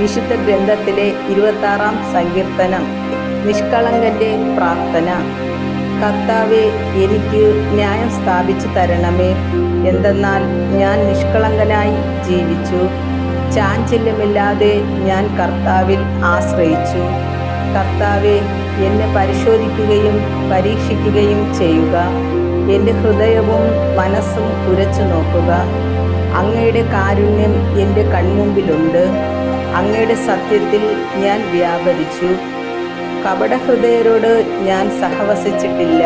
വിശുദ്ധ ഗ്രന്ഥത്തിലെ 26-ാം സങ്കീർത്തനം. നിഷ്കളങ്കന്റെ പ്രാർത്ഥന. കർത്താവേ, എനിക്ക് ന്യായം സ്ഥാപിച്ചു തരണമേ. എന്തെന്നാൽ ഞാൻ നിഷ്കളങ്കനായി ജീവിച്ചു. ചാഞ്ചല്യമില്ലാതെ ഞാൻ കർത്താവിൽ ആശ്രയിച്ചു. കർത്താവേ, എന്നെ പരിശോധിക്കുകയും പരീക്ഷിക്കുകയും ചെയ്യുക. എൻ്റെ ഹൃദയവും മനസ്സും ഉരച്ചു നോക്കുക. അങ്ങയുടെ കാരുണ്യം എൻ്റെ കൺമുമ്പിലുണ്ട്. അങ്ങയുടെ സത്യത്തിൽ ഞാൻ വ്യാപരിച്ചു. കപടഹൃദയരോട് ഞാൻ സഹവസിച്ചിട്ടില്ല.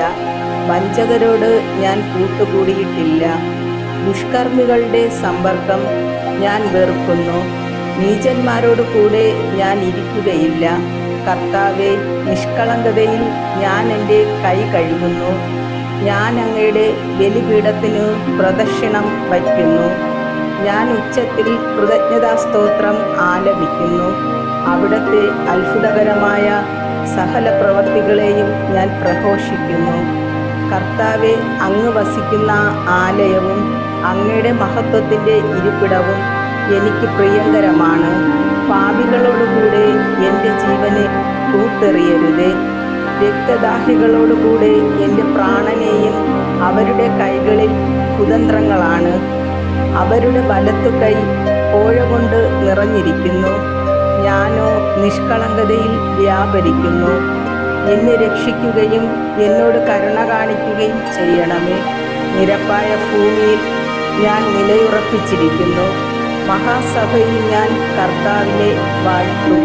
വഞ്ചകരോട് ഞാൻ കൂട്ടുകൂടിയിട്ടില്ല. ദുഷ്കർമ്മികളുടെ സമ്പർക്കം ഞാൻ വെറുക്കുന്നു. നീചന്മാരോട് കൂടെ ഞാൻ ഇരിക്കുകയില്ല. കർത്താവേ, നിഷ്കളങ്കതയിൽ ഞാൻ എൻ്റെ കൈ കഴുകുന്നു. ഞാൻ അങ്ങയുടെ ബലിപീഠത്തിനു പ്രദക്ഷിണം വയ്ക്കുന്നു. ഞാൻ ഉച്ചത്തിൽ കൃതജ്ഞതാസ്തോത്രം ആലപിക്കുന്നു. അവിടുത്തെ അത്ഭുതകരമായ സകല പ്രവൃത്തികളെയും ഞാൻ പ്രഘോഷിക്കുന്നു. കർത്താവെ, അങ്ങ് വസിക്കുന്ന ആലയവും അങ്ങയുടെ മഹത്വത്തിൻ്റെ ഇരിപ്പിടവും എനിക്ക് പ്രിയങ്കരമാണ്. പാപികളോടുകൂടെ എൻ്റെ ജീവനെ തൂത്തെറിയരുതേ. രക്തദാഹികളോടുകൂടെ എൻ്റെ പ്രാണനെയും. അവരുടെ കൈകളിൽ കുതന്ത്രങ്ങളാണ്. അവരുടെ വലത്തുകൈ കോഴ കൊണ്ട് നിറഞ്ഞിരിക്കുന്നു. ഞാനോ നിഷ്കളങ്കതയിൽ വ്യാപരിക്കുന്നു. എന്നെ രക്ഷിക്കുകയും എന്നോട് കരുണ കാണിക്കുകയും ചെയ്യണമേ. നിരപ്പായ ഭൂമിയിൽ ഞാൻ നിലയുറപ്പിച്ചിരിക്കുന്നു. മഹാസഭയിൽ ഞാൻ കർത്താവിനെ വാഴ്ത്തും.